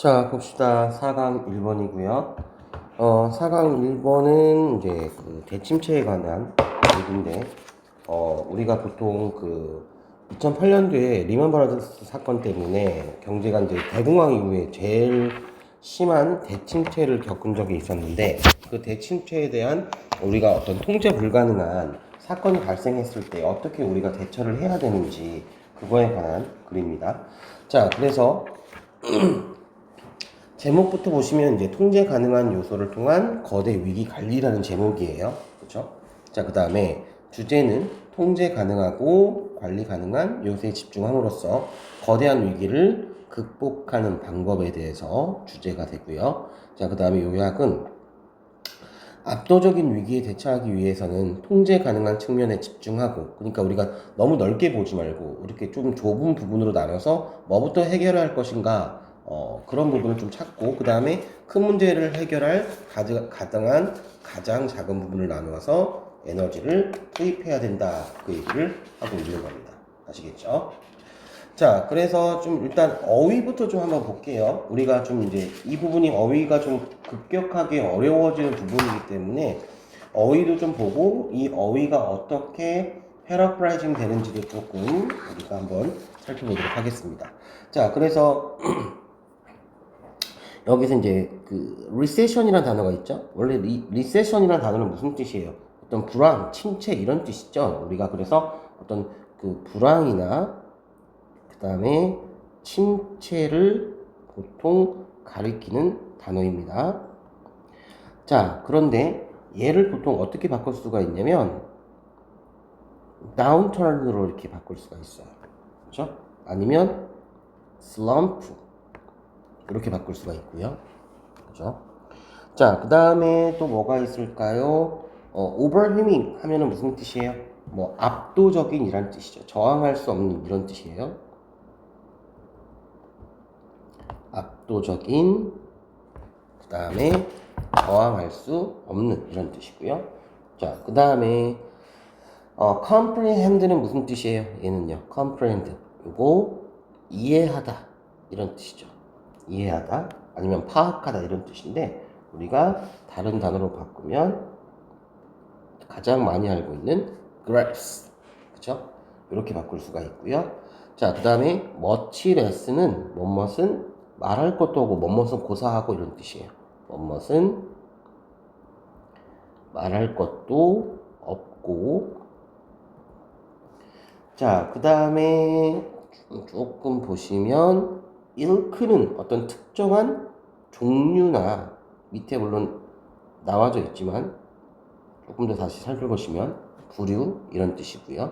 자, 봅시다. 4강 1번이고요. 4강 1번은 이제 그 대침체에 관한 얘기인데, 우리가 보통 그 2008년도에 리먼 브라더스 사건 때문에 경제가 이제 대공황 이후에 제일 심한 대침체를 겪은 적이 있었는데, 그 대침체에 대한 우리가 어떤 통제 불가능한 사건이 발생했을 때 어떻게 우리가 대처를 해야 되는지 그거에 관한 글입니다. 자, 그래서 제목부터 보시면 이제 통제 가능한 요소를 통한 거대 위기 관리라는 제목이에요. 그렇죠? 자, 그다음에 주제는 통제 가능하고 관리 가능한 요소에 집중함으로써 거대한 위기를 극복하는 방법에 대해서 주제가 되고요. 자, 그다음에 요약은 압도적인 위기에 대처하기 위해서는 통제 가능한 측면에 집중하고, 그러니까 우리가 너무 넓게 보지 말고 이렇게 좀 좁은 부분으로 나눠서 뭐부터 해결할 것인가, 그런 부분을 좀 찾고, 그 다음에 큰 문제를 해결할 가능한 가장 작은 부분을 나누어서 에너지를 투입해야 된다, 그 얘기를 하고 있는 겁니다. 아시겠죠? 자, 그래서 좀 일단 어휘부터 좀 한번 볼게요. 우리가 좀 이제 이 부분이 어휘가 좀 급격하게 어려워지는 부분이기 때문에 어휘도 좀 보고 이 어휘가 어떻게 패러프라이징 되는지도 조금 우리가 한번 살펴보도록 하겠습니다. 자, 그래서 여기서 이제 그 리세션이라는 단어가 있죠. 원래 리세션이라는 단어는 무슨 뜻이에요? 어떤 불황, 침체 이런 뜻이죠. 우리가 그래서 어떤 그 불황이나 그 다음에 침체를 보통 가리키는 단어입니다. 자, 그런데 얘를 보통 어떻게 바꿀 수가 있냐면 다운턴으로 이렇게 바꿀 수가 있어요. 그렇죠? 아니면 슬럼프 이렇게 바꿀 수가 있고요. 그렇죠? 자, 그 다음에 또 뭐가 있을까요? 오버휘밍 하면은 무슨 뜻이에요? 뭐 압도적인 이란 뜻이죠. 저항할 수 없는 이런 뜻이에요. 압도적인, 그 다음에 저항할 수 없는 이런 뜻이고요. 자, 그 다음에 comprehend는 무슨 뜻이에요? 얘는요, comprehend, 요거 이해하다 이런 뜻이죠. 이해하다 아니면 파악하다 이런 뜻인데, 우리가 다른 단어로 바꾸면 가장 많이 알고 있는 grasp, 그쵸? 이렇게 바꿀 수가 있고요. 자, 그 다음에 much less는 뭐뭇은 말할 것도 없고 뭐뭇은 고사하고 이런 뜻이에요. 뭐뭇은 말할 것도 없고. 자, 그 다음에 조금 보시면 ilk는 어떤 특정한 종류나, 밑에 물론 나와져 있지만 조금 더 다시 살펴보시면 부류 이런 뜻이고요.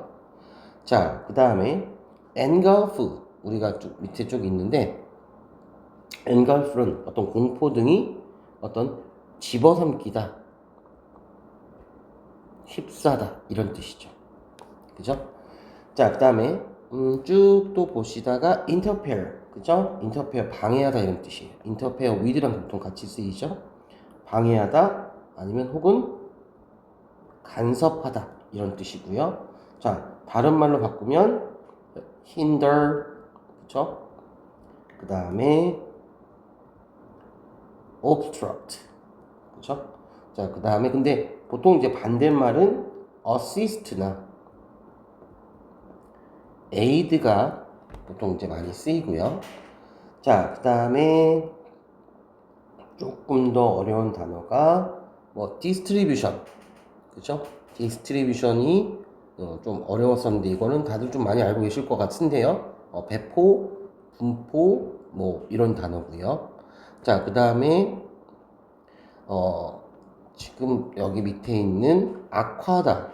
자, 그 다음에 engulf, 우리가 밑에 쪽 있는데 engulf는 어떤 공포 등이 어떤 집어삼키다, 휩싸다 이런 뜻이죠. 그죠? 자, 그 다음에 쭉 또 보시다가 interfere, 그죠? interfere 방해하다 이런 뜻이에요. interfere with랑 보통 같이 쓰이죠. 방해하다 아니면 혹은 간섭하다 이런 뜻이고요. 자, 다른 말로 바꾸면 hinder, 그쵸? 그 다음에 obstruct, 그쵸? 자, 그 다음에 근데 보통 이제 반대말은 assist나 aid가 보통 이제 많이 쓰이고요. 자, 그 다음에 조금 더 어려운 단어가 뭐 distribution, 그죠? 디스트리뷰션이 좀 어려웠었는데 이거는 다들 좀 많이 알고 계실 것 같은데요. 배포, 분포 뭐 이런 단어고요. 자, 그 다음에 지금 여기 밑에 있는 악화하다,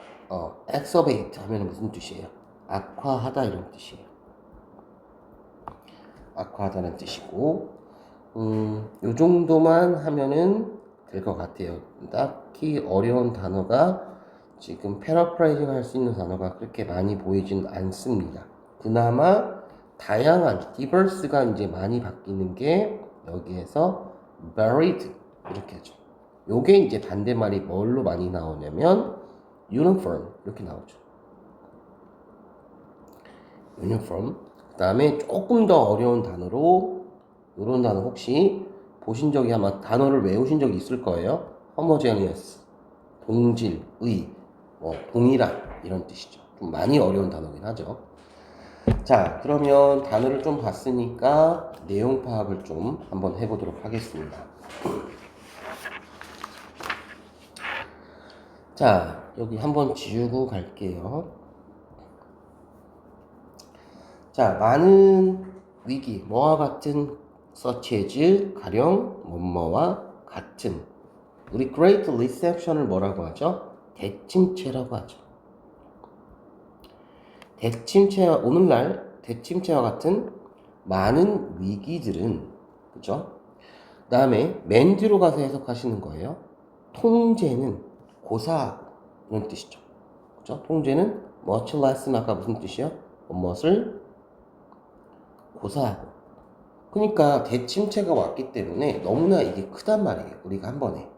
exacerbate 하면 무슨 뜻이에요? 악화하다 이런 뜻이에요. 악화하다는 뜻이고, 요 정도만 하면은 될 것 같아요. 딱히 어려운 단어가 지금 패러프라이징 할 수 있는 단어가 그렇게 많이 보이진 않습니다. 그나마 다양한 diverse가 이제 많이 바뀌는 게 여기에서 varied 이렇게 하죠. 요게 이제 반대말이 뭘로 많이 나오냐면 uniform 이렇게 나오죠. uniform. 그 다음에 조금 더 어려운 단어로 이런 단어 혹시 보신 적이 아마 단어를 외우신 적이 있을 거예요. homogeneous, 동질, 의, 동일한 이런 뜻이죠. 좀 많이 어려운 단어긴 하죠. 자, 그러면 단어를 좀 봤으니까 내용 파악을 좀 한번 해보도록 하겠습니다. 자, 여기 한번 지우고 갈게요. 자, 많은 위기, 뭐와 같은 such as, 가령, 뭐뭐와 같은. 우리 Great Reception을 뭐라고 하죠? 대침체라고 하죠. 대침체와, 오늘날 대침체와 같은 많은 위기들은, 그죠? 그 다음에 맨 뒤로 가서 해석하시는 거예요. 통제는 고사하고, 이런 뜻이죠. 그죠? 통제는 much less, 아까 무슨 뜻이요? 무엇을 고사하고. 그러니까 대침체가 왔기 때문에 너무나 이게 크단 말이에요. 우리가 한 번에.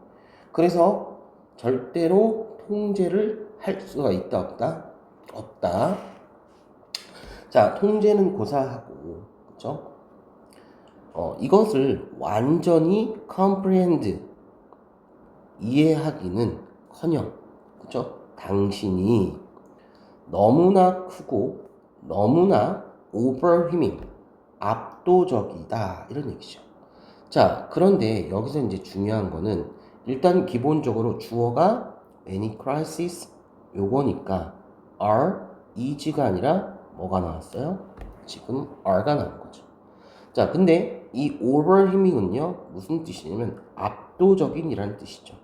그래서 절대로 통제를 할 수가 있다 없다? 없다. 자, 통제는 고사하고, 그죠? 이것을 완전히 comprehend, 이해하기는 커녕, 그죠? 당신이 너무나 크고 너무나 overwhelming, 압도적이다, 이런 얘기죠. 자, 그런데 여기서 이제 중요한 거는 일단 기본적으로 주어가 many crises 요거니까 are, is가 아니라 뭐가 나왔어요? 지금 are가 나온 거죠. 자, 근데 이 overwhelming은요 무슨 뜻이냐면 압도적인이라는 뜻이죠.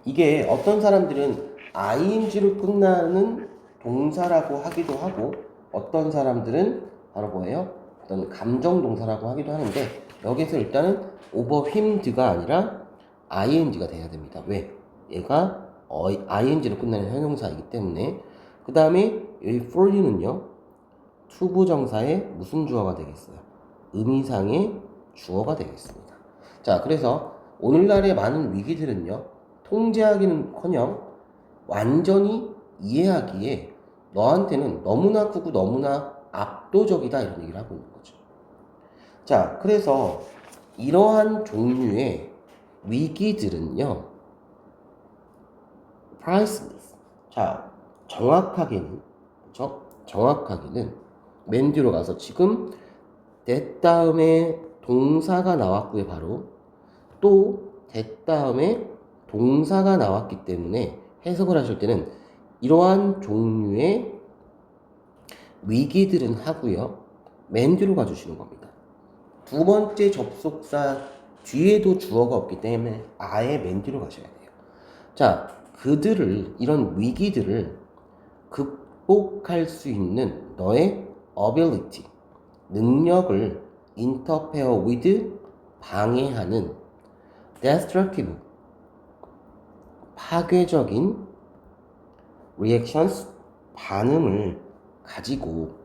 이게 어떤 사람들은 ing로 끝나는 동사라고 하기도 하고 어떤 사람들은 바로 뭐예요? 어떤 감정 동사라고 하기도 하는데 여기서 일단은 overwhelmed가 아니라 ing가 돼야 됩니다. 왜? 얘가 ing로 끝나는 형용사이기 때문에. 그 다음에 여기 for you는요 투부정사의 무슨 주어가 되겠어요? 의미상의 주어가 되겠습니다. 자, 그래서 오늘날의 많은 위기들은요 통제하기는커녕 완전히 이해하기에 너한테는 너무나 크고 너무나 압도적이다, 이런 얘기를 하고 있는 거죠. 자, 그래서 이러한 종류의 위기들은요 priceless. 자, 정확하게는, 그렇죠? 정확하게는 맨 뒤로 가서 지금 that 다음에 동사가 나왔고요. 바로 또 that 다음에 동사가 나왔기 때문에 해석을 하실 때는 이러한 종류의 위기들은 하고요. 맨 뒤로 가주시는 겁니다. 두 번째 접속사 뒤에도 주어가 없기 때문에 아예 맨 뒤로 가셔야 돼요. 자, 그들을, 이런 위기들을 극복할 수 있는 너의 ability, 능력을 interfere with, 방해하는 destructive, 파괴적인 reactions, 반응을 가지고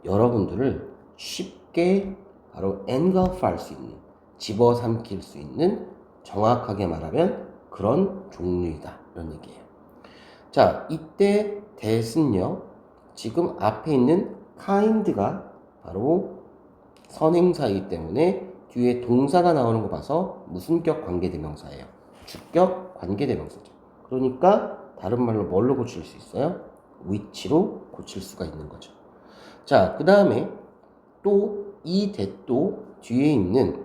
여러분들을 쉽게 바로 engulf할 수 있는, 집어삼킬 수 있는, 정확하게 말하면 그런 종류이다, 이런 얘기예요. 자, 이때 that은요 지금 앞에 있는 kind가 바로 선행사이기 때문에 뒤에 동사가 나오는 거 봐서 무슨 격 관계대명사예요? 주격 관계대명사죠. 그러니까 다른 말로 뭘로 고칠 수 있어요? which로 고칠 수가 있는 거죠. 자, 그 다음에 또 이 that도 뒤에 있는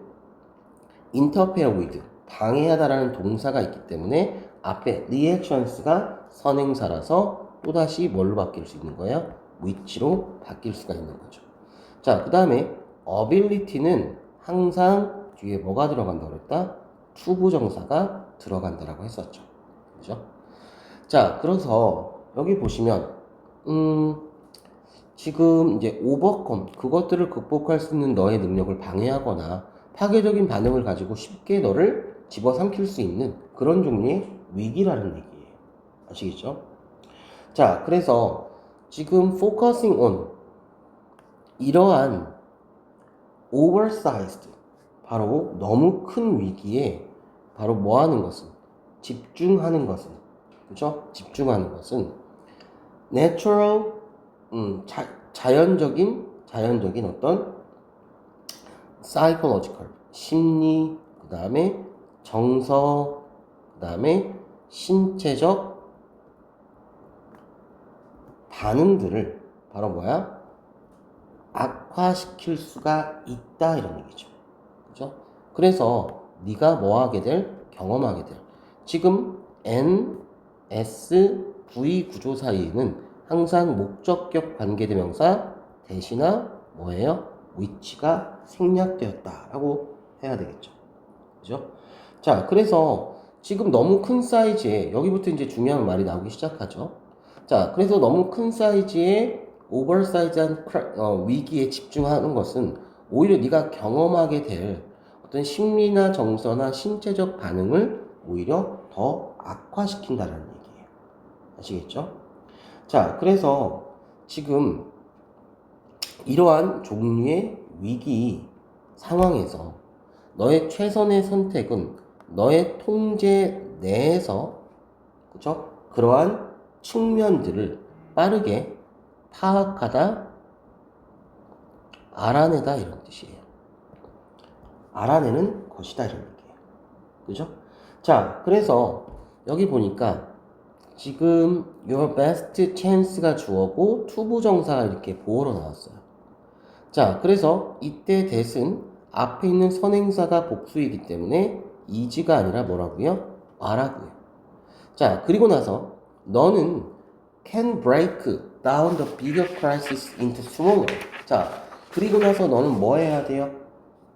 interfere with, 방해하다라는 동사가 있기 때문에 앞에 reactions가 선행사라서 또다시 뭘로 바뀔 수 있는 거예요? which로 바뀔 수가 있는 거죠. 자, 그 다음에 ability는 항상 뒤에 뭐가 들어간다고 그랬다? 투부정사가 들어간다라고 했었죠. 그죠? 자, 그래서 여기 보시면 지금 이제 overcome, 그것들을 극복할 수 있는 너의 능력을 방해하거나 파괴적인 반응을 가지고 쉽게 너를 집어삼킬 수 있는 그런 종류의 위기라는 얘기예요. 아시겠죠? 자, 그래서 지금 focusing on 이러한 oversized, 바로 너무 큰 위기에 바로 뭐 하는 것은, 집중하는 것은, 그죠? 집중하는 것은 natural, 자연적인 어떤 psychological, 심리, 그 다음에 정서, 그 다음에 신체적 반응들을 바로 뭐야? 악화시킬 수가 있다 이런 얘기죠. 그죠? 그래서 네가 뭐 하게 될? 경험하게 될. 지금 N, S, V 구조 사이에는 항상 목적격 관계대명사 대신나 뭐예요? which가 생략되었다라고 해야 되겠죠. 그죠? 자, 그래서 지금 너무 큰 사이즈에 여기부터 이제 중요한 말이 나오기 시작하죠. 자, 그래서 너무 큰 사이즈의 오버사이즈한 위기에 집중하는 것은 오히려 네가 경험하게 될 어떤 심리나 정서나 신체적 반응을 오히려 더 악화시킨다는 얘기예요. 아시겠죠? 자, 그래서 지금 이러한 종류의 위기 상황에서 너의 최선의 선택은 너의 통제 내에서 그죠? 그러한 측면들을 빠르게 파악하다, 알아내다 이런 뜻이에요. 알아내는 것이다 이런 얘기예요. 그죠? 자, 그래서 여기 보니까 지금 your best chance가 주어고 투부정사가 이렇게 보어로 나왔어요. 자, 그래서 이때 that은 앞에 있는 선행사가 복수이기 때문에 is가 아니라 뭐라고요? are라고요. 자, 그리고 나서 너는 can break down the bigger crisis into smaller. 자, 그리고 나서 너는 뭐 해야 돼요?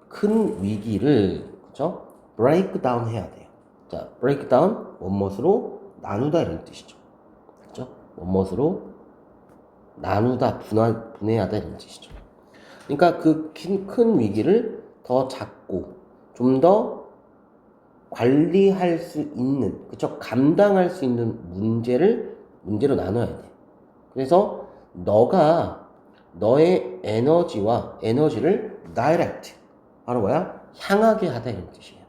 큰 위기를 그죠? break down 해야 돼요. 자, break down 원못으로 나누다 이런 뜻이죠. 그죠? 원못으로 나누다, 분해하다 이런 뜻이죠. 그러니까 그 큰 위기를 더 작고 좀 더 관리할 수 있는, 그쵸? 감당할 수 있는 문제로 나눠야 돼. 그래서 너가 너의 에너지를 direct, 바로 뭐야? 향하게 하다 이런 뜻이에요.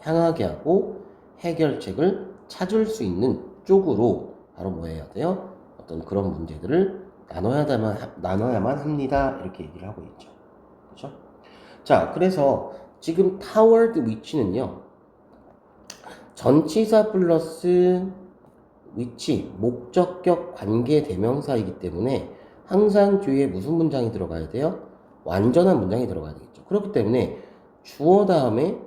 향하게 하고 해결책을 찾을 수 있는 쪽으로 바로 뭐 해야 돼요? 어떤 그런 문제들을 나눠야만 합니다. 이렇게 얘기를 하고 있죠. 그렇죠? 자, 그래서 지금 toward which는요. 전치사 플러스 which, 목적격 관계 대명사이기 때문에 항상 뒤에 무슨 문장이 들어가야 돼요? 완전한 문장이 들어가야 되겠죠. 그렇기 때문에 주어 다음에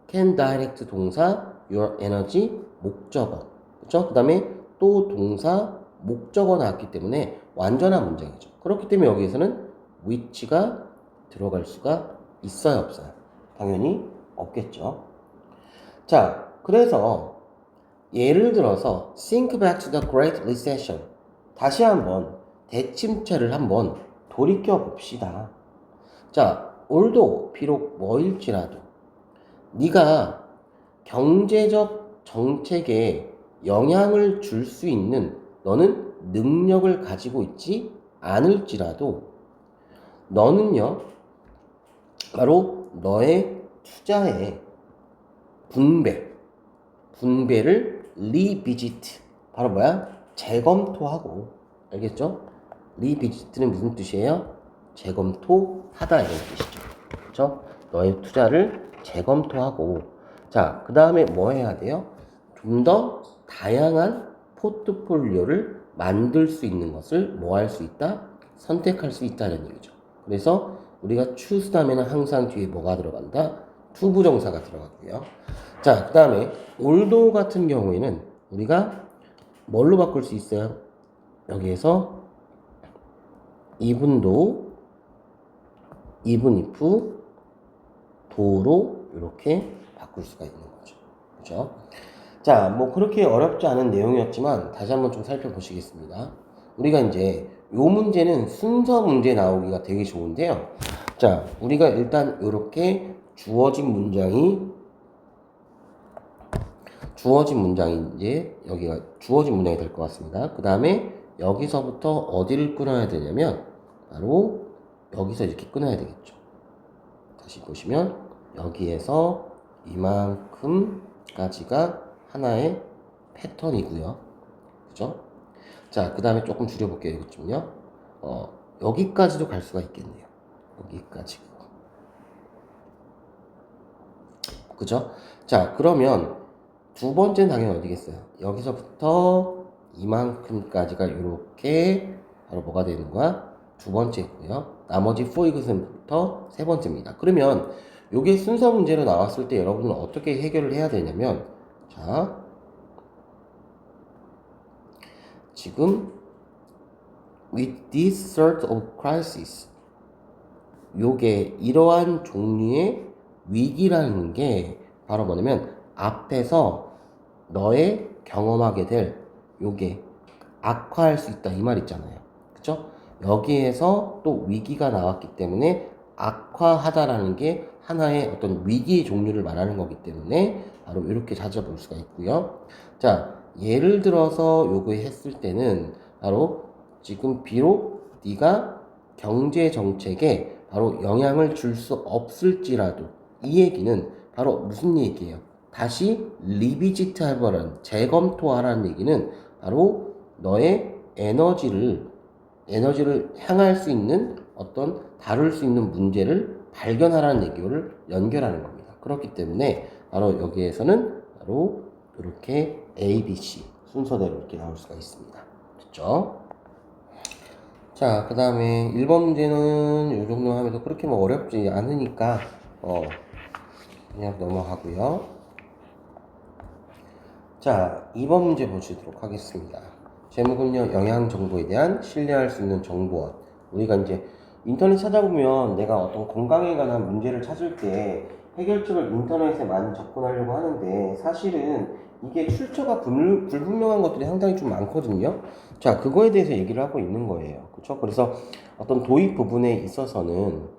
can direct 동사 your energy 목적어. 그렇죠? 그다음에 또 동사 목적어 나왔기 때문에 완전한 문장이죠. 그렇기 때문에 여기에서는 which가 들어갈 수가 있어요, 없어요? 당연히 없겠죠. 자, 그래서 예를 들어서 think back to the Great Recession. 다시 한번 대침체를 한번 돌이켜 봅시다. 자, 올도 비록 뭐일지라도 네가 경제적 정책에 영향을 줄 수 있는 너는 능력을 가지고 있지 않을지라도 너는요, 바로 너의 투자의 분배를 revisit, 바로 뭐야? 재검토하고, 알겠죠? revisit는 무슨 뜻이에요? 재검토하다 이런 뜻이죠. 그렇죠? 너의 투자를 재검토하고, 자, 그 다음에 뭐 해야 돼요? 좀 더 다양한 포트폴리오를 만들 수 있는 것을 뭐 할 수 있다? 선택할 수 있다는 얘기죠. 그래서 우리가 choose 다음에는 항상 뒤에 뭐가 들어간다? 투부정사가 들어가고요. 자, 그 다음에 although 같은 경우에는 우리가 뭘로 바꿀 수 있어요? 여기에서 even though, even if, do로 이렇게 바꿀 수가 있는 거죠. 그죠? 자, 뭐 그렇게 어렵지 않은 내용이었지만 다시 한번 좀 살펴보시겠습니다. 우리가 이제 요 문제는 순서 문제 나오기가 되게 좋은데요. 자, 우리가 일단 이렇게 주어진 문장이 이제 여기가 주어진 문장이 될 것 같습니다. 그 다음에 여기서부터 어디를 끊어야 되냐면 바로 여기서 이렇게 끊어야 되겠죠. 다시 보시면 여기에서 이만큼까지가 하나의 패턴이고요. 그죠? 자, 그 다음에 조금 줄여볼게요. 이것 좀요. 여기까지도 갈 수가 있겠네요. 여기까지고. 그죠? 자, 그러면 두 번째는 당연히 어디겠어요? 여기서부터 이만큼까지가 이렇게 바로 뭐가 되는 거야? 두 번째고요. 나머지 for example부터 세 번째입니다. 그러면 요게 순서 문제로 나왔을 때 여러분은 어떻게 해결을 해야 되냐면, 자, 지금 with this sort of crisis, 요게 이러한 종류의 위기라는 게 바로 뭐냐면 앞에서 너의 경험하게 될 요게 악화할 수 있다 이 말 있잖아요. 그쵸? 여기에서 또 위기가 나왔기 때문에 악화하다라는 게 하나의 어떤 위기의 종류를 말하는 거기 때문에 바로 이렇게 찾아볼 수가 있고요. 자, 예를 들어서 요거 했을 때는 바로 지금 비록 네가 경제 정책에 바로 영향을 줄 수 없을지라도 이 얘기는 바로 무슨 얘기예요? 다시 리비지트 해보라는 재검토하라는 얘기는 바로 너의 에너지를 향할 수 있는 어떤 다룰 수 있는 문제를 발견하라는 얘기를 연결하는 겁니다. 그렇기 때문에 바로 여기에서는 바로 이렇게 A, B, C 순서대로 이렇게 나올 수가 있습니다. 됐죠? 자, 그 다음에 1번 문제는 이 정도 하면서 그렇게 뭐 어렵지 않으니까 그냥 넘어가고요. 자, 2번 문제 보시도록 하겠습니다. 제목은요, 영양 정보에 대한 신뢰할 수 있는 정보원. 우리가 이제 인터넷 찾아보면 내가 어떤 건강에 관한 문제를 찾을 때 해결책을 인터넷에 많이 접근하려고 하는데 사실은 이게 출처가 불분명한 것들이 상당히 좀 많거든요. 자, 그거에 대해서 얘기를 하고 있는 거예요. 그렇죠? 그래서 어떤 도입 부분에 있어서는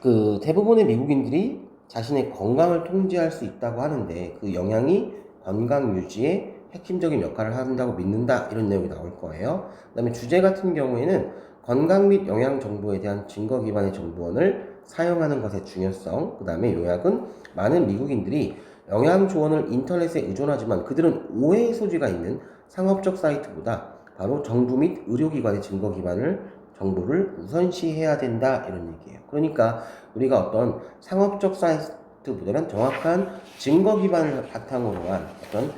그 대부분의 미국인들이 자신의 건강을 통제할 수 있다고 하는데 그 영양이 건강 유지에 핵심적인 역할을 한다고 믿는다 이런 내용이 나올 거예요. 그 다음에 주제 같은 경우에는 건강 및 영양 정보에 대한 증거 기반의 정보원을 사용하는 것의 중요성, 그 다음에 요약은 많은 미국인들이 영양 조언을 인터넷에 의존하지만 그들은 오해의 소지가 있는 상업적 사이트보다 바로 정부 및 의료기관의 증거 기반을 정보를 우선시해야 된다 이런 얘기예요. 그러니까 우리가 어떤 상업적 사이트보다는 정확한 증거 기반을 바탕으로 한 어떤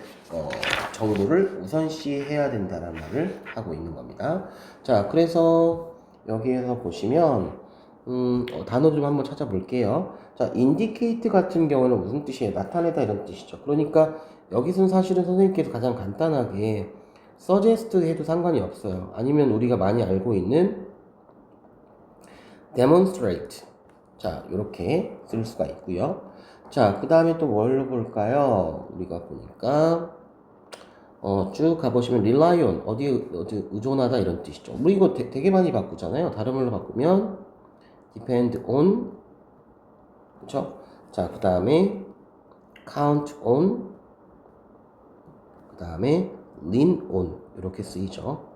정보를 우선시해야 된다는 말을 하고 있는 겁니다. 자, 그래서 여기에서 보시면 단어 좀 한번 찾아볼게요. 자, indicate 같은 경우는 무슨 뜻이에요? 나타내다 이런 뜻이죠. 그러니까 여기서는 사실은 선생님께서 가장 간단하게 suggest 해도 상관이 없어요. 아니면 우리가 많이 알고 있는 demonstrate. 자, 이렇게 쓸 수가 있고요. 자, 그 다음에 또 뭘로 볼까요? 우리가 보니까 쭉 가보시면 rely on 어디 의존하다 이런 뜻이죠. 우리 이거 되게 많이 바꾸잖아요. 다른 말로 바꾸면 depend on, 그쵸? 자, 그 다음에 count on, 그 다음에 lean on 이렇게 쓰이죠.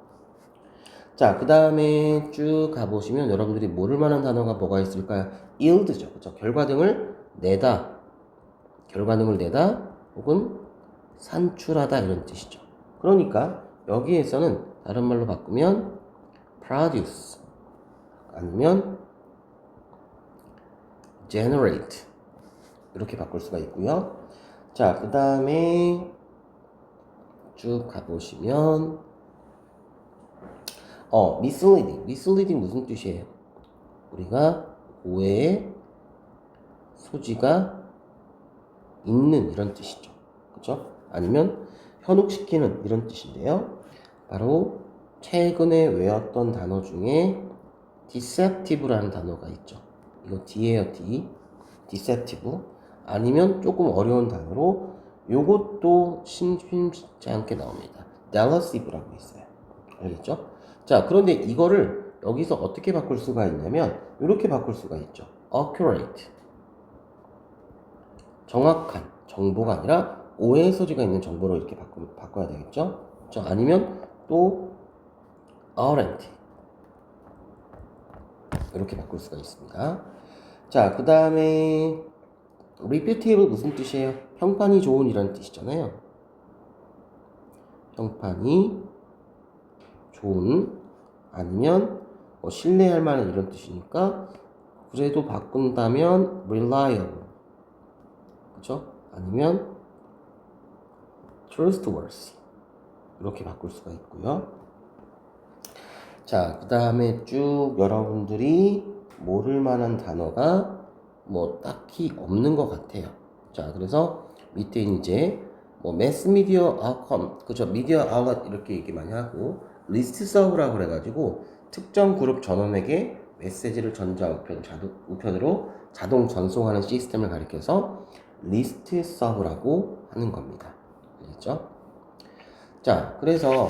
자, 그 다음에 쭉 가보시면 여러분들이 모를 만한 단어가 뭐가 있을까요? yield죠. 그쵸? 결과등을 내다, 혹은 산출하다 이런 뜻이죠. 그러니까 여기에서는 다른 말로 바꾸면 produce 아니면 generate 이렇게 바꿀 수가 있고요. 자, 그 다음에 쭉 가보시면 misleading 무슨 뜻이에요? 우리가 오해의 소지가 있는 이런 뜻이죠. 그쵸? 아니면 현혹시키는 이런 뜻인데요. 바로 최근에 외웠던 단어 중에 deceptive라는 단어가 있죠. 이거 D예요, D. deceptive. 아니면 조금 어려운 단어로 요것도 심심치 않게 나옵니다. delusive라고 있어요. 알겠죠? 자, 그런데 이거를 여기서 어떻게 바꿀 수가 있냐면 이렇게 바꿀 수가 있죠. accurate. 정확한 정보가 아니라 오해의 소지가 있는 정보로 이렇게 바꿔야 되겠죠? 그렇죠? 아니면 또 authentic 이렇게 바꿀 수가 있습니다. 자, 그 다음에 reputable 무슨 뜻이에요? 평판이 좋은 이라는 뜻이잖아요. 평판이 좋은 아니면 신뢰할 만한 이런 뜻이니까 그래도 바꾼다면 reliable, 그죠? 아니면 trustworthy 이렇게 바꿀 수가 있고요. 자, 그 다음에 쭉 여러분들이 모를 만한 단어가 뭐 딱히 없는 것 같아요. 자, 그래서 밑에 이제 뭐 mass media outcome, 그죠? 미디어 아웃 이렇게 얘기 많이 하고 리스트 서브라고 그래가지고 특정 그룹 전원에게 메시지를 전자 우편으로 자동 전송하는 시스템을 가리켜서 리스트 서브라고 하는 겁니다. 알겠죠? 자, 그래서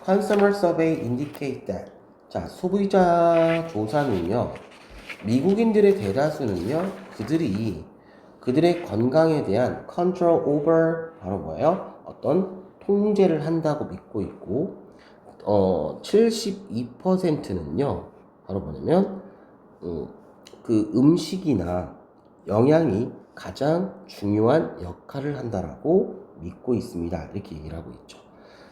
Consumer Survey indicate that, 자, 소비자 조사는요, 미국인들의 대다수는요, 그들의 건강에 대한 control over, 바로 뭐예요? 어떤 통제를 한다고 믿고 있고, 72%는요, 바로 뭐냐면, 그 음식이나 영양이 가장 중요한 역할을 한다라고 믿고 있습니다. 이렇게 얘기를 하고 있죠.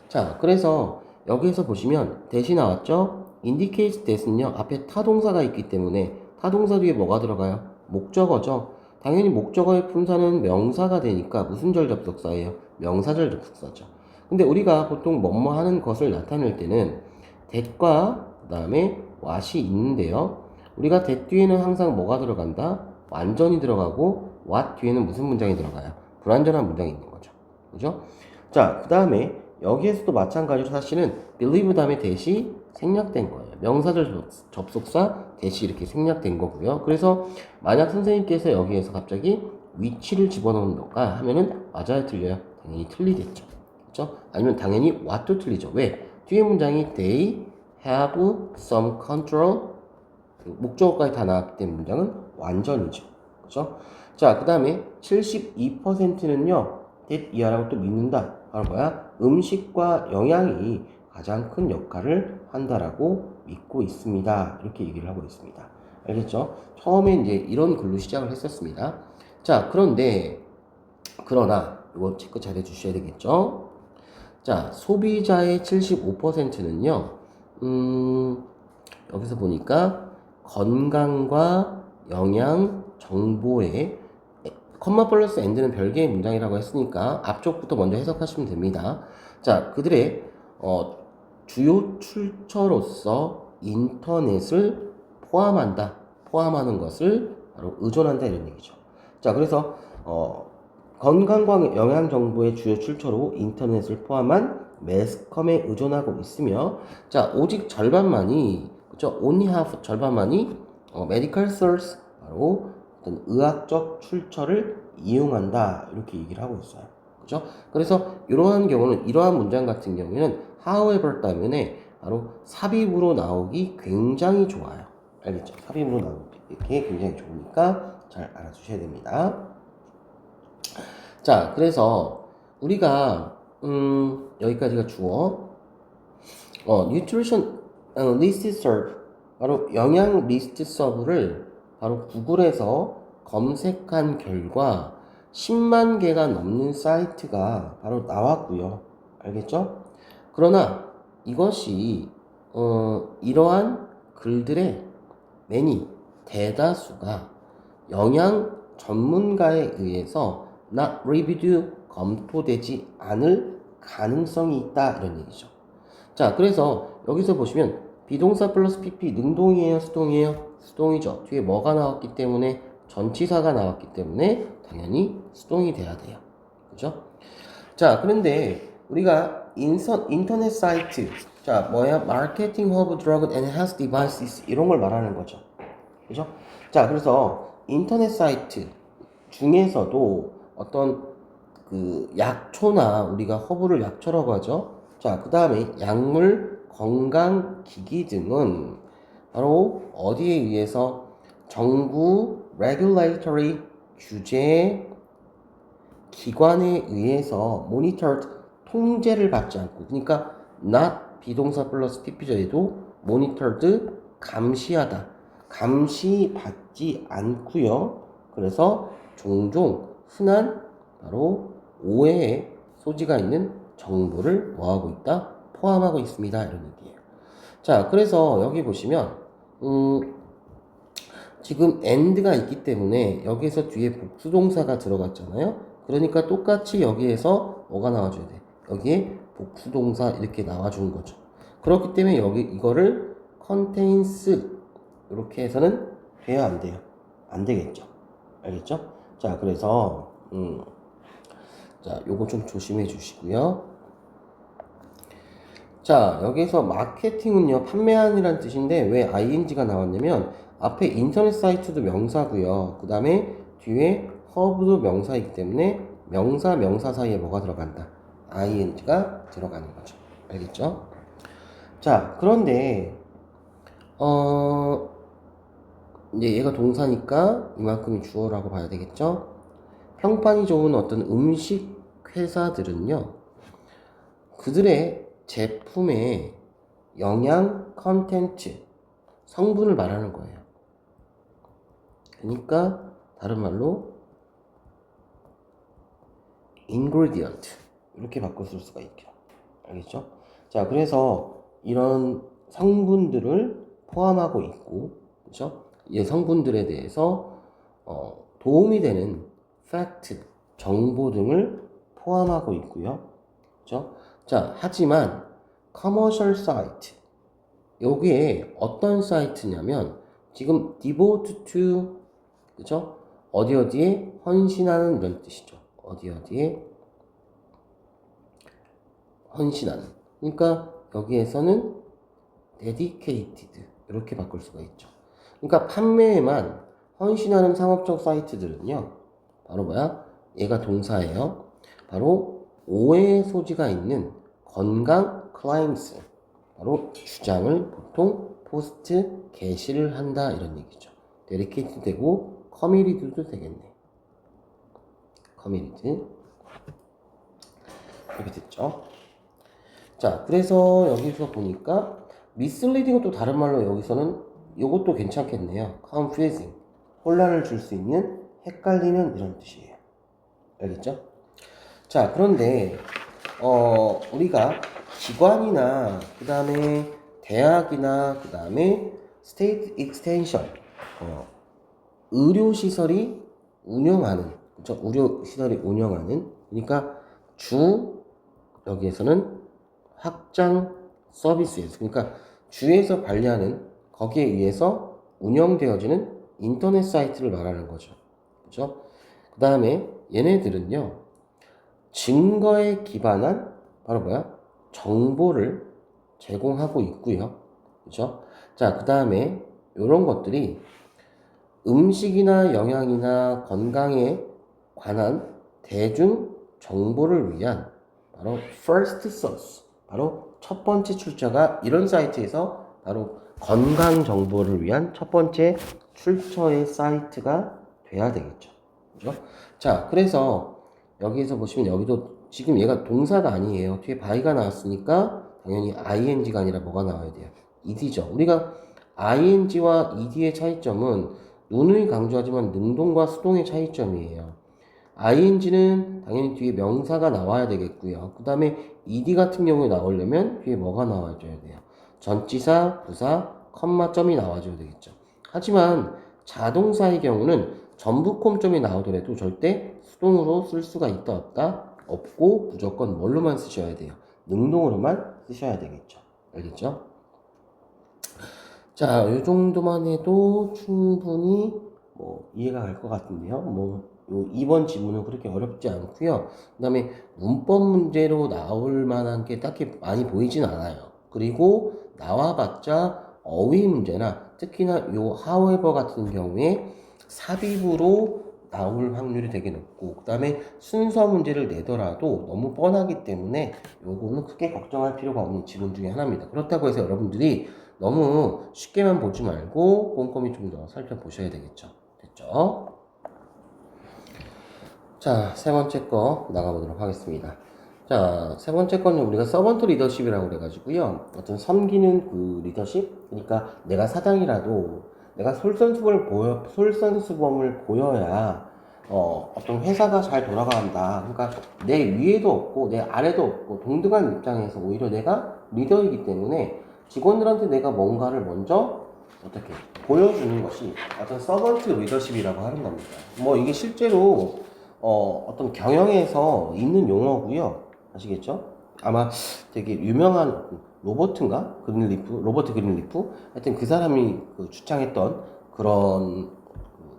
자, 그래서 여기에서 보시면 대시 나왔죠? indicate that은요, 앞에 타동사가 있기 때문에 타동사 뒤에 뭐가 들어가요? 목적어죠. 당연히 목적어의 품사는 명사가 되니까 무슨 절 접속사예요? 명사절 접속사죠. 근데 우리가 보통 뭐뭐 하는 것을 나타낼 때는 that과 그 다음에 what이 있는데요. 우리가 that 뒤에는 항상 뭐가 들어간다? 완전이 들어가고 what 뒤에는 무슨 문장이 들어가요? 불완전한 문장이 있는 거죠. 그죠? 자, 그 다음에 여기에서도 마찬가지로 사실은 believe 다음에 that이 생략된 거예요. 명사절 접속사 that이 이렇게 생략된 거고요. 그래서 만약 선생님께서 여기에서 갑자기 which를 집어넣는가 하면은 맞아요, 틀려요? 당연히 틀리겠죠. 그렇죠? 아니면 당연히 what도 틀리죠. 왜? 뒤에 문장이 they have some control, 목적어까지 다 나왔기 때문에 문장은 완전이죠. 그렇죠? 자, 그 다음에 72%는요 that 이하라고 또 믿는다. 바로 뭐야? 음식과 영양이 가장 큰 역할을 한다라고 믿고 있습니다. 이렇게 얘기를 하고 있습니다. 알겠죠? 처음에 이제 이런 글로 시작을 했었습니다. 자, 그러나 이거 체크 잘 해주셔야 되겠죠? 자, 소비자의 75%는요, 여기서 보니까 건강과 영양 정보에 컴마 플러스 엔드는 별개의 문장이라고 했으니까 앞쪽부터 먼저 해석하시면 됩니다. 자, 그들의 주요 출처로서 인터넷을 포함하는 것을 바로 의존한다 이런 얘기죠. 자, 그래서 건강과 영양 정보의 주요 출처로 인터넷을 포함한 매스컴에 의존하고 있으며, 자, 오직 절반만이, 그죠? only half, 절반만이 medical source, 바로 어떤 의학적 출처를 이용한다 이렇게 얘기를 하고 있어요. 그죠? 그래서 이러한 문장 같은 경우에는 however 때문에 바로 삽입으로 나오기 굉장히 좋아요. 알겠죠? 삽입으로 나오기 굉장히 좋으니까 잘 알아주셔야 됩니다. 자, 그래서 우리가 여기까지가 주어. nutrition list serve, 바로 영양 리스트 서브를 바로 구글에서 검색한 결과 10만 개가 넘는 사이트가 바로 나왔고요. 알겠죠? 그러나 이것이 이러한 글들의 대다수가 영양 전문가에 의해서 not reviewed, 검토되지 않을 가능성이 있다 이런 얘기죠. 자, 그래서 여기서 보시면 비동사 플러스 PP 능동이에요, 수동이에요? 수동이죠. 뒤에 뭐가 나왔기 때문에, 전치사가 나왔기 때문에 당연히 수동이 돼야 돼요. 그죠? 자, 그런데 우리가 인터넷 사이트, 자, 뭐야? 마케팅 허브 드러그 앤 헬스 디바이스 이런 걸 말하는 거죠. 그죠? 자, 그래서 인터넷 사이트 중에서도 어떤 그 약초나 우리가 허브를 약초라고 하죠. 자, 그 다음에 약물, 건강기기 등은 바로 어디에 의해서 정부 regulatory 규제 기관에 의해서 monitored, 통제를 받지 않고, 그러니까 not 비동사 플러스 pp절에도 monitored, 감시하다, 감시받지 않고요. 그래서 종종 흔한 바로 오해의 소지가 있는 정보를 뭐하고 있다? 포함하고 있습니다. 이런 얘기예요. 자, 그래서 여기 보시면 음, 지금 and가 있기 때문에 여기에서 뒤에 복수동사가 들어갔잖아요. 그러니까 똑같이 여기에서 뭐가 나와줘야 돼? 여기에 복수동사 이렇게 나와주는 거죠. 그렇기 때문에 여기 이거를 contains 이렇게 해서는 돼야 안 돼요? 안 되겠죠. 알겠죠? 자, 그래서 자, 요거 좀 조심해 주시고요. 자, 여기서 마케팅은요, 판매하는이란 뜻인데 왜 ing가 나왔냐면 앞에 인터넷 사이트도 명사고요. 그 다음에 뒤에 허브도 명사이기 때문에 명사, 명사 사이에 뭐가 들어간다? ing가 들어가는 거죠. 알겠죠? 자, 그런데 이제 얘가 동사니까 이만큼이 주어라고 봐야 되겠죠? 평판이 좋은 어떤 음식 회사들은요, 그들의 제품의 영양 컨텐츠, 성분을 말하는 거예요. 그러니까 다른 말로 ingredient 이렇게 바꿔 쓸 수가 있죠. 알겠죠? 자, 그래서 이런 성분들을 포함하고 있고, 그렇죠? 이 성분들에 대해서 도움이 되는 팩트, 정보 등을 포함하고 있고요. 그렇죠? 자, 하지만 커머셜 사이트, 여기에 어떤 사이트냐면 지금 devote to, 그죠? 어디 어디에 헌신하는 이런 뜻이죠. 어디 어디에 헌신하는. 그러니까 여기에서는 dedicated 이렇게 바꿀 수가 있죠. 그러니까 판매에만 헌신하는 상업적 사이트들은요, 바로 뭐야? 얘가 동사예요. 바로 오해의 소지가 있는 건강 클라임스, 바로 주장을 보통 포스트 게시를 한다 이런 얘기죠. 데디케이트 되고 커미리드도 되겠네. 커미리드 이렇게 됐죠. 자, 그래서 여기서 보니까 misleading은 또 다른 말로 여기서는 이것도 괜찮겠네요. confusing, 혼란을 줄 수 있는, 헷갈리는 이런 뜻이에요. 알겠죠? 자, 그런데 우리가 기관이나 그 다음에 대학이나 그 다음에 스테이트 익스텐션 의료시설이 운영하는, 그렇죠? 의료시설이 운영하는, 그러니까 주 여기에서는 확장 서비스에서, 그러니까 주에서 관리하는 거기에 의해서 운영되어지는 인터넷 사이트를 말하는 거죠. 그렇죠? 그 다음에 얘네들은요, 증거에 기반한 바로 뭐야? 정보를 제공하고 있고요. 그렇죠? 자, 그 다음에 이런 것들이 음식이나 영양이나 건강에 관한 대중 정보를 위한 바로 first source, 바로 첫 번째 출처가 이런 사이트에서 바로 건강 정보를 위한 첫 번째 출처의 사이트가 돼야 되겠죠. 그죠? 자, 그래서 여기에서 보시면 여기도 지금 얘가 동사가 아니에요. 뒤에 by가 나왔으니까 당연히 ing가 아니라 뭐가 나와야 돼요? ed죠. 우리가 ing와 ed의 차이점은 누누이 강조하지만 능동과 수동의 차이점이에요. ing는 당연히 뒤에 명사가 나와야 되겠고요. 그 다음에 ed 같은 경우에 나오려면 뒤에 뭐가 나와줘야 돼요? 전치사, 부사, 컴마점이 나와줘야 되겠죠. 하지만 자동사의 경우는 전부콤점이 나오더라도 절대 수동으로 쓸 수가 있다 없다? 없고 무조건 뭘로만 쓰셔야 돼요? 능동으로만 쓰셔야 되겠죠. 알겠죠? 자, 요 정도만 해도 충분히 이해가 갈 것 같은데요. 요 2번 지문은 그렇게 어렵지 않고요. 그 다음에 문법 문제로 나올 만한 게 딱히 많이 보이진 않아요. 그리고 나와봤자 어휘 문제나 특히나 요 however 같은 경우에 삽입으로 나올 확률이 되게 높고, 그 다음에 순서 문제를 내더라도 너무 뻔하기 때문에 요거는 크게 걱정할 필요가 없는 지문 중에 하나입니다. 그렇다고 해서 여러분들이 너무 쉽게만 보지 말고 꼼꼼히 좀 더 살펴보셔야 되겠죠. 됐죠? 자, 세 번째 거 나가보도록 하겠습니다. 자, 세 번째 거는 우리가 서번트 리더십이라고 그래가지고요. 어떤 섬기는 그 리더십? 그러니까 내가 사장이라도 내가 솔선수범을 보여야 어떤 회사가 잘 돌아간다. 그러니까 내 위에도 없고 내 아래도 없고 동등한 입장에서 오히려 내가 리더이기 때문에 직원들한테 내가 뭔가를 먼저 어떻게 보여주는 것이 어떤 서번트 리더십이라고 하는 겁니다. 뭐 이게 실제로 어떤 경영에서 있는 용어고요. 아시겠죠? 아마 되게 유명한 로버트 그린리프, 하여튼 그 사람이 주창했던 그런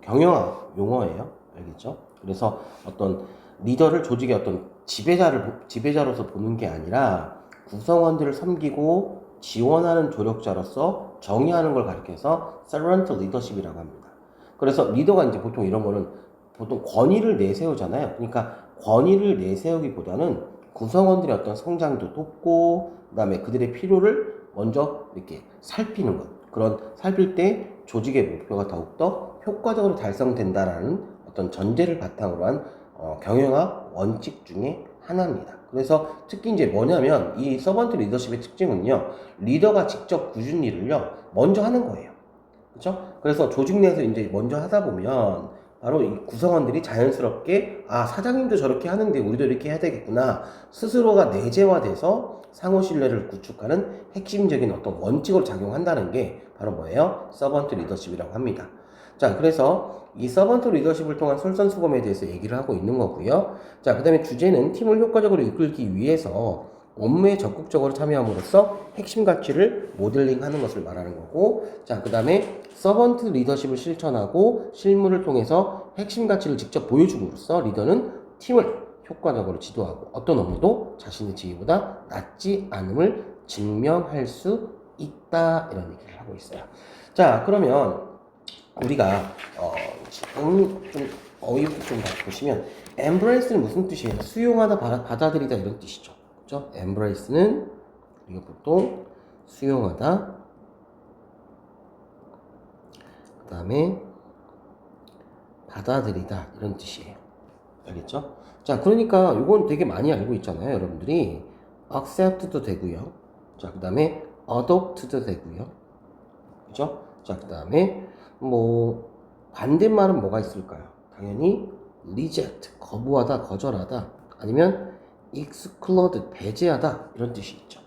경영학 용어예요. 알겠죠? 그래서 어떤 리더를 조직의 어떤 지배자로서 보는 게 아니라 구성원들을 섬기고 지원하는 조력자로서 정의하는 걸 가리켜서 servant leadership이라고 합니다. 그래서 리더가 이제 보통 이런 거는 보통 권위를 내세우잖아요. 그러니까 권위를 내세우기보다는 구성원들의 어떤 성장도 돕고, 그 다음에 그들의 필요를 먼저 이렇게 살피는 것. 그런 살필 때 조직의 목표가 더욱더 효과적으로 달성된다라는 어떤 전제를 바탕으로 한 경영학 원칙 중에 하나입니다. 그래서 특히 이제 뭐냐면 이 서번트 리더십의 특징은요, 리더가 직접 굳은 일을요 먼저 하는 거예요. 그렇죠? 그래서 조직 내에서 이제 먼저 하다 보면 바로 이 구성원들이 자연스럽게 사장님도 저렇게 하는데 우리도 이렇게 해야 되겠구나 스스로가 내재화돼서 상호 신뢰를 구축하는 핵심적인 어떤 원칙으로 작용한다는 게 바로 뭐예요? 서번트 리더십이라고 합니다. 자, 그래서 이 서번트 리더십을 통한 솔선수범에 대해서 얘기를 하고 있는 거고요. 자, 그 다음에 주제는 팀을 효과적으로 이끌기 위해서 업무에 적극적으로 참여함으로써 핵심 가치를 모델링하는 것을 말하는 거고, 자, 그 다음에 서번트 리더십을 실천하고 실무를 통해서 핵심 가치를 직접 보여줌으로써 리더는 팀을 효과적으로 지도하고 어떤 업무도 자신의 지위보다 낮지 않음을 증명할 수 있다, 이런 얘기를 하고 있어요. 자, 그러면 우리가 지금 좀 어휘부터 좀 보시면 embrace는 무슨 뜻이에요? 수용하다, 받아들이다, 이런 뜻이죠. 그죠? embrace는 우리가 보통 수용하다, 그 다음에 받아들이다, 이런 뜻이에요. 알겠죠? 자, 그러니까 이건 되게 많이 알고 있잖아요, 여러분들이. accept도 되고요. 자, 그 다음에 adopt도 되고요. 그죠? 자, 그 다음에 뭐 반대말은 뭐가 있을까요? 당연히 reject, 거부하다, 거절하다, 아니면 exclude, 배제하다, 이런 뜻이 있죠.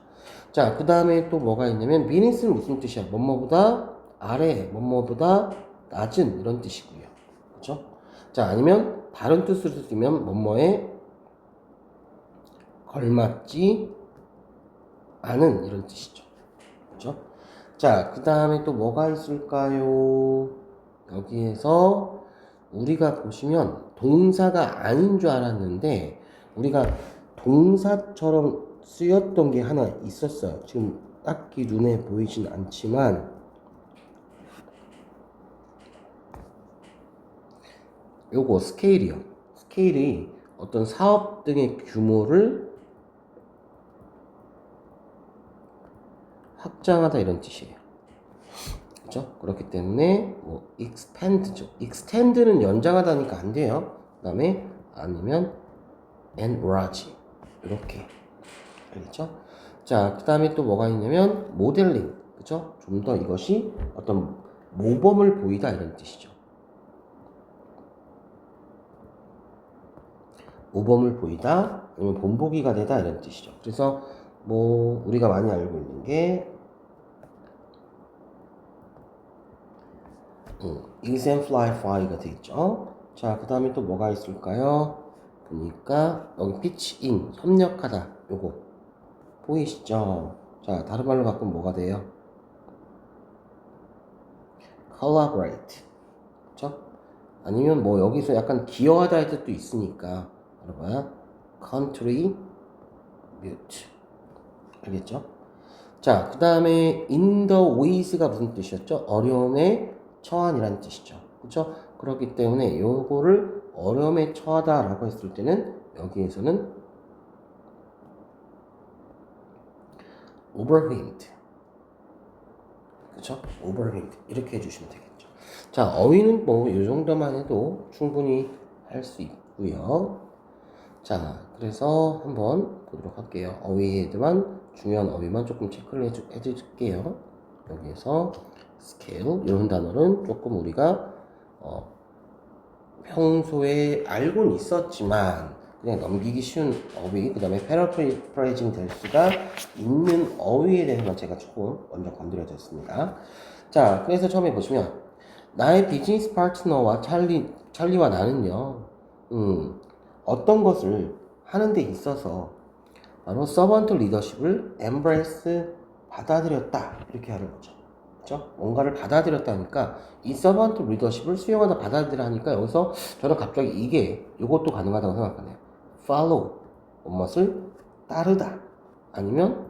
자, 그 다음에 또 뭐가 있냐면 beneath는 무슨 뜻이야? 뭐뭐보다 아래, 뭐뭐보다 낮은, 이런 뜻이고요. 그죠? 자, 아니면 다른 뜻으로 쓰면 뭐뭐에 걸맞지 않은, 이런 뜻이죠. 그죠? 자, 그 다음에 또 뭐가 있을까요? 여기에서 우리가 보시면 동사가 아닌 줄 알았는데 우리가 동사처럼 쓰였던 게 하나 있었어요. 지금 딱히 눈에 보이진 않지만 요거 스케일이요. 스케일이 어떤 사업 등의 규모를 확장하다, 이런 뜻이에요. 그렇죠? 그렇기 때문에 뭐 expand죠. extend는 연장하다니까 안 돼요. 그 다음에 아니면 enlarge, 이렇게. 알겠죠? 자, 그 다음에 또 뭐가 있냐면 모델링, 그죠? 좀 더 이것이 어떤 모범을 보이다, 이런 뜻이죠. 모범을 보이다, 아니면 본보기가 되다, 이런 뜻이죠. 그래서 뭐 우리가 많이 알고 있는 게 exemplify가 되겠죠. 자, 그 다음에 또 뭐가 있을까요? 보니까 여기 pitch in, 협력하다, 요거 보이시죠? 자, 다른 말로 바꾸면 뭐가 돼요? collaborate, 그쵸? 아니면 뭐 여기서 약간 기여하다 할 뜻도 있으니까 뭐야? contribute, 알겠죠? 자, 그 다음에 in the ways가 무슨 뜻이었죠? 어려움에 처한이라는 뜻이죠. 그쵸? 그렇기 때문에 요거를 어려움에 처하다 라고 했을 때는 여기에서는 overwhelmed, 그쵸? overwhelmed, 이렇게 해주시면 되겠죠. 자, 어휘는 뭐 이 정도만 해도 충분히 할 수 있고요. 자, 그래서 한번 보도록 할게요. 어휘에만 중요한 어휘만 조금 체크를 해줄게요. 여기에서 scale, 이런 단어는 조금 우리가 평소에 알고는 있었지만 그냥 넘기기 쉬운 어휘, 그 다음에 패러프레이징 될 수가 있는 어휘에 대해서만 제가 조금 먼저 건드려졌습니다. 자, 그래서 처음에 보시면 나의 비즈니스 파트너와 찰리와 나는요, 어떤 것을 하는 데 있어서 바로 서번트 리더십을 embrace 받아들였다 이렇게 하는 거죠. 그렇죠? 뭔가를 받아들였다니까 이 서번트 리더십을 수용하다 받아들이니까 여기서 저는 갑자기 이것도 가능하다고 생각하네요. follow 무엇을 따르다 아니면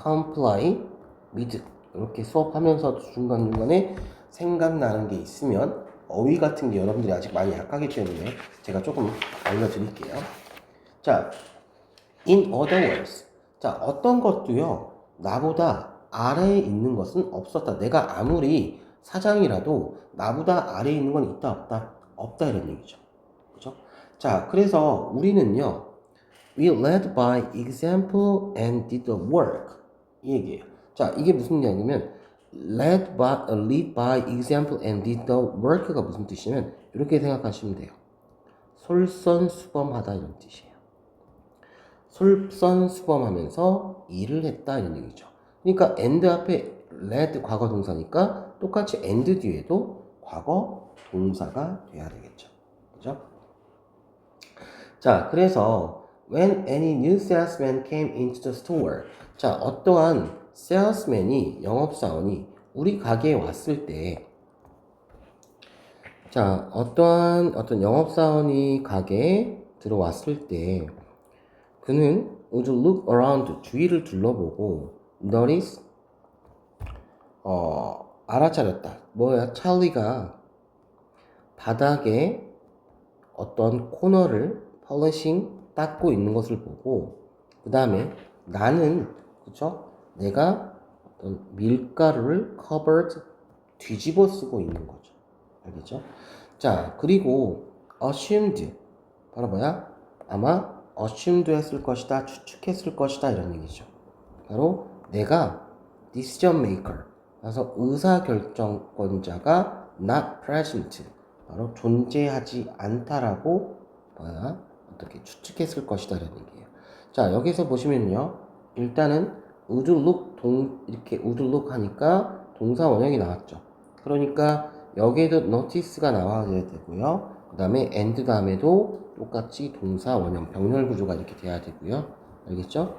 comply with 이렇게 수업하면서도 중간중간에 생각나는 게 있으면 어휘 같은 게 여러분들이 아직 많이 약하기 때문에 제가 조금 알려드릴게요. 자, in other words. 자, 어떤 것도요, 나보다 아래에 있는 것은 없었다. 내가 아무리 사장이라도 나보다 아래에 있는 건 있다, 없다? 없다, 이런 얘기죠. 그죠? 자, 그래서 우리는요, we led by example and did the work. 이 얘기예요. 자, 이게 무슨 얘기냐면, lead by example and did the work가 무슨 뜻이냐면, 이렇게 생각하시면 돼요. 솔선수범하다, 이런 뜻이에요. 솔선수범하면서 일을 했다 이런 얘기죠. 그러니까 and 앞에 led 과거 동사니까 똑같이 and 뒤에도 과거 동사가 돼야 되겠죠. 그죠? 자, 그래서 when any new salesman came into the store. 자, 어떠한 salesman이 영업사원이 우리 가게에 왔을 때 자, 어떤 영업사원이 가게에 들어왔을 때 그는 would look around 주위를 둘러보고 notice 알아차렸다. 뭐야? 찰리가 바닥에 어떤 코너를 polishing 닦고 있는 것을 보고 그 다음에 나는 그쵸? 내가 어떤 밀가루를 covered 뒤집어 쓰고 있는 거죠. 알겠죠? 자, 그리고 assumed 바로 뭐야? 아마 assumed 했을 것이다, 추측했을 것이다 이런 얘기죠. 바로 내가 decision maker, 그래서 의사결정권자가 not present, 바로 존재하지 않다라고 뭐야? 어떻게 추측했을 것이다 이런 얘기예요. 자, 여기서 보시면요, 일단은 would look 이렇게 would look 하니까 동사 원형이 나왔죠. 그러니까 여기에도 notice가 나와야 되고요. 그 다음에 and 다음에도 똑같이 동사 원형 병렬 구조가 이렇게 돼야 되고요. 알겠죠?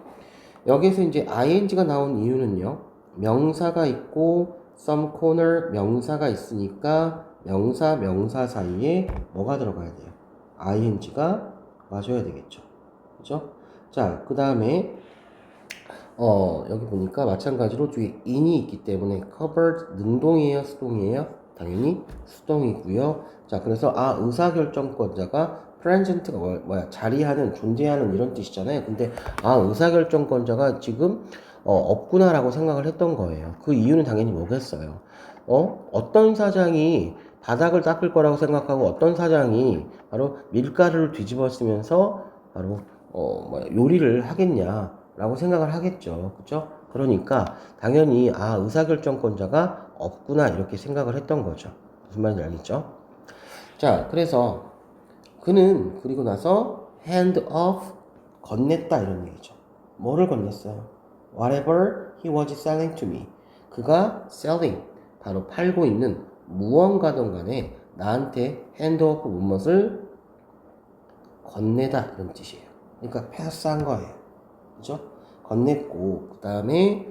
여기서 이제 ing가 나온 이유는요. 명사가 있고 some corner 명사가 있으니까 명사 사이에 뭐가 들어가야 돼요? ing가 맞아야 되겠죠. 그죠? 자, 그 다음에 여기 보니까 마찬가지로 뒤에 in이 있기 때문에 covered 능동이에요, 수동이에요? 당연히 수동이고요. 자, 그래서 의사결정권자가 present가 뭐야? 자리하는, 존재하는 이런 뜻이잖아요. 근데 의사결정권자가 지금 없구나라고 생각을 했던 거예요. 그 이유는 당연히 뭐겠어요? 어떤 사장이 바닥을 닦을 거라고 생각하고 어떤 사장이 바로 밀가루를 뒤집어 쓰면서 바로 요리를 하겠냐라고 생각을 하겠죠. 그죠? 그러니까 당연히 의사결정권자가 없구나 이렇게 생각을 했던 거죠. 무슨 말인지 알겠죠? 자, 그래서 그는 그리고 나서 hand off 건넸다 이런 얘기죠. 뭐를 건넸어요? Whatever he was selling to me. 그가 selling 바로 팔고 있는 무언가든 간에 나한테 hand off 무엇을 건네다 이런 뜻이에요. 그러니까 패스한 거예요. 그죠? 건넸고 그 다음에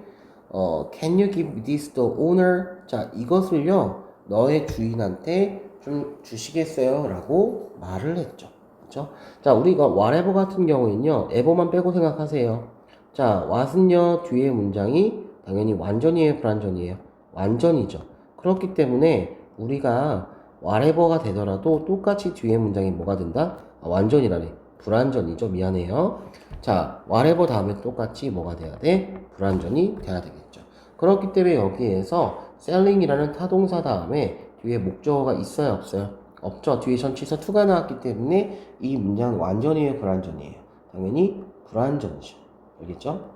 can you give this the owner? 자, 이것을요 너의 주인한테 좀 주시겠어요? 라고 말을 했죠. 그쵸? 자, 우리가 whatever 같은 경우에는요 ever만 빼고 생각하세요. 자, what은요 뒤에 문장이 당연히 완전이에요, 불완전이에요? 완전이죠. 그렇기 때문에 우리가 whatever가 되더라도 똑같이 뒤에 문장이 뭐가 된다? 완전이라네. 불완전이죠. 미안해요. 자, whatever 다음에 똑같이 뭐가 돼야 돼? 불완전이 돼야 되겠죠. 그렇기 때문에 여기에서 selling이라는 타동사 다음에 뒤에 목적어가 있어요, 없어요? 없죠. 뒤에 전치사 to가 나왔기 때문에 이 문장은 완전이에요, 불완전이에요? 당연히 불완전이죠. 알겠죠?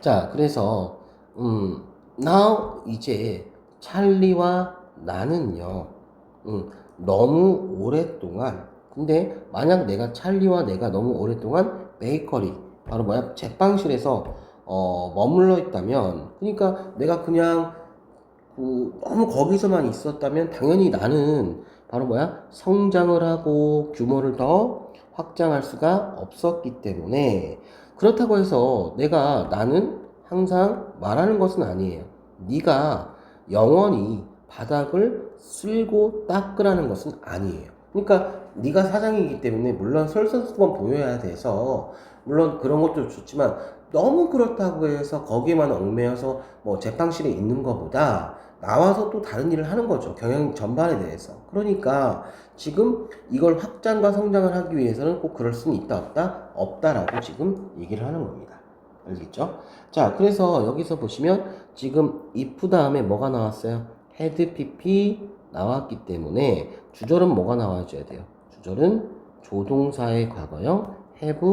자, 그래서 now 이제 찰리와 나는요 너무 오랫동안 근데 만약 찰리와 내가 너무 오랫동안 베이커리 바로 뭐야 제빵실에서 머물러 있다면 그러니까 내가 그냥 너무 거기서만 있었다면 당연히 나는 바로 뭐야? 성장을 하고 규모를 더 확장할 수가 없었기 때문에 그렇다고 해서 나는 항상 말하는 것은 아니에요. 네가 영원히 바닥을 쓸고 닦으라는 것은 아니에요. 그러니까 네가 사장이기 때문에 물론 솔선수범 보여야 돼서 물론 그런 것도 좋지만 너무 그렇다고 해서 거기에만 얽매여서 뭐 재판실에 있는 것보다 나와서 또 다른 일을 하는 거죠. 경영 전반에 대해서. 그러니까 지금 이걸 확장과 성장을 하기 위해서는 꼭 그럴 수는 있다 없다? 없다라고 지금 얘기를 하는 겁니다. 알겠죠? 자, 그래서 여기서 보시면 지금 if 다음에 뭐가 나왔어요? had pp 나왔기 때문에 주절은 뭐가 나와줘야 돼요? 주절은 조동사의 과거형 have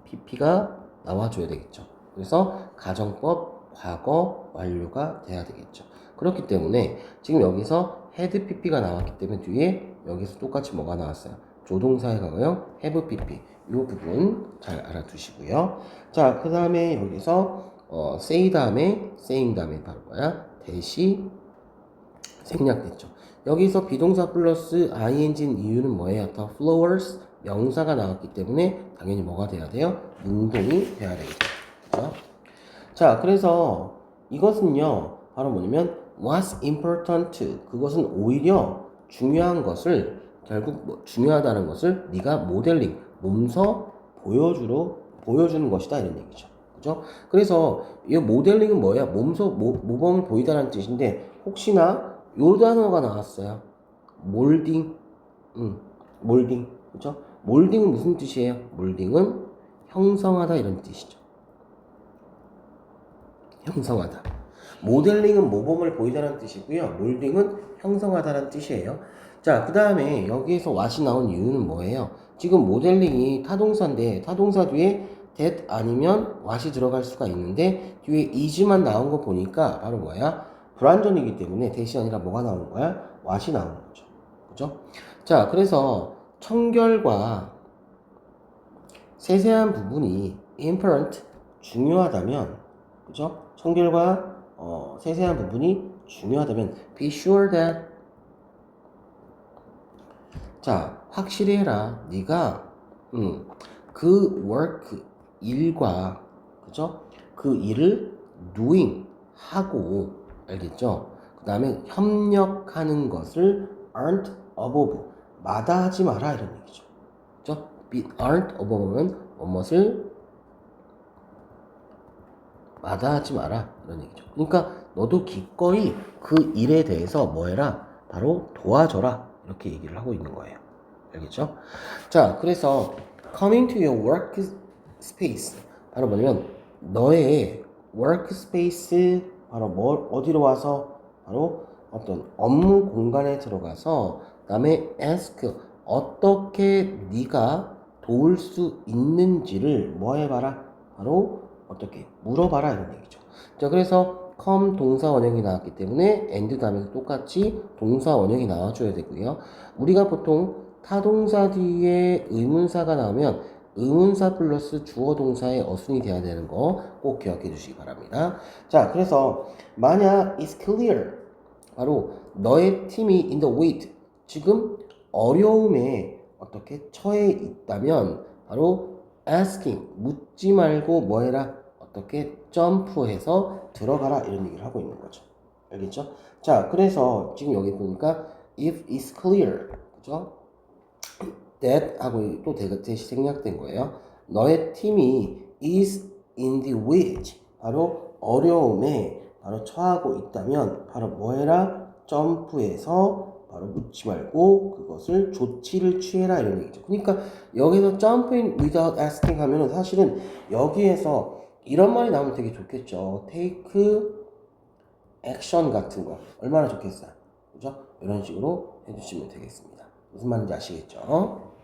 pp가 나와줘야 되겠죠. 그래서 가정법 과거 완료가 돼야 되겠죠. 그렇기 때문에 지금 여기서 had pp가 나왔기 때문에 뒤에 여기서 똑같이 뭐가 나왔어요? 조동사의 과거형 have pp 이 부분 잘 알아두시고요. 자, 그 다음에 여기서 say 다음에 saying 다음에 바로 뭐야? 대시 생략됐죠. 여기서 비동사 플러스 ing인 이유는 뭐예요? 더 flowers 명사가 나왔기 때문에 당연히 뭐가 돼야 돼요? 능동이 돼야 되겠죠. 그렇죠? 자, 그래서 이것은요 바로 뭐냐면 what's important 그것은 오히려 중요한 것을 결국 중요하다는 것을 네가 모델링 몸서 보여주는 것이다 이런 얘기죠. 그죠? 그래서 이 모델링은 뭐야? 몸서 모범을 보이다라는 뜻인데 혹시나 요 단어가 나왔어요. 몰딩. 몰딩. 그죠? 몰딩은 무슨 뜻이에요? 몰딩은 형성하다 이런 뜻이죠. 형성하다. 모델링은 모범을 보이다는 뜻이고요. 몰딩은 형성하다는 뜻이에요. 자, 그 다음에 여기에서 what이 나온 이유는 뭐예요? 지금 모델링이 타동사인데 타동사 뒤에 that 아니면 what이 들어갈 수가 있는데 뒤에 is만 나온 거 보니까 바로 뭐야? 불완전이기 때문에 that이 아니라 뭐가 나오는 거야? what이 나오는 거죠. 그죠? 자, 그래서 청결과 세세한 부분이 important 중요하다면 그죠? 청결과 세세한 부분이 중요하다면 be sure that 자 확실히 해라 네가 그 work 일과 그죠? 그 일을 doing 하고 알겠죠? 그 다음에 협력하는 것을 aren't above 마다하지 마라 이런 얘기죠. 그죠? be aren't above면 무엇을 마다하지 마라 이런 얘기죠. 그러니까 너도 기꺼이 그 일에 대해서 뭐 해라? 바로 도와줘라 이렇게 얘기를 하고 있는 거예요. 알겠죠? 자, 그래서 coming to your workspace 바로 뭐냐면 너의 workspace 바로 어디로 와서 바로 어떤 업무 공간에 들어가서 그다음에 ask 어떻게 네가 도울 수 있는지를 뭐 해봐라? 바로 어떻게 물어봐라 이런 얘기죠. 자, 그래서 come 동사 원형이 나왔기 때문에 and 다음에도 똑같이 동사 원형이 나와줘야 되고요. 우리가 보통 타동사 뒤에 의문사가 나오면 의문사 플러스 주어 동사의 어순이 돼야 되는 거 꼭 기억해 주시기 바랍니다. 자, 그래서 만약 is clear 바로 너의 팀이 in the wait 지금 어려움에 어떻게 처해 있다면 바로 asking 묻지 말고 뭐 해라 어떻게 점프해서 들어가라 이런 얘기를 하고 있는 거죠. 알겠죠? 자, 그래서 지금 여기 보니까 if is clear 그죠? that 하고 또 대시 생략된 거예요. 너의 팀이 is in the wedge 바로 어려움에 바로 처하고 있다면 바로 뭐 해라 점프해서 바로 묻지 말고 그것을 조치를 취해라 이런 얘기죠. 그러니까 여기서 jump in without asking 하면은 사실은 여기에서 이런 말이 나오면 되게 좋겠죠. take action 같은 거 얼마나 좋겠어요. 그죠? 이런 식으로 해주시면 되겠습니다. 무슨 말인지 아시겠죠?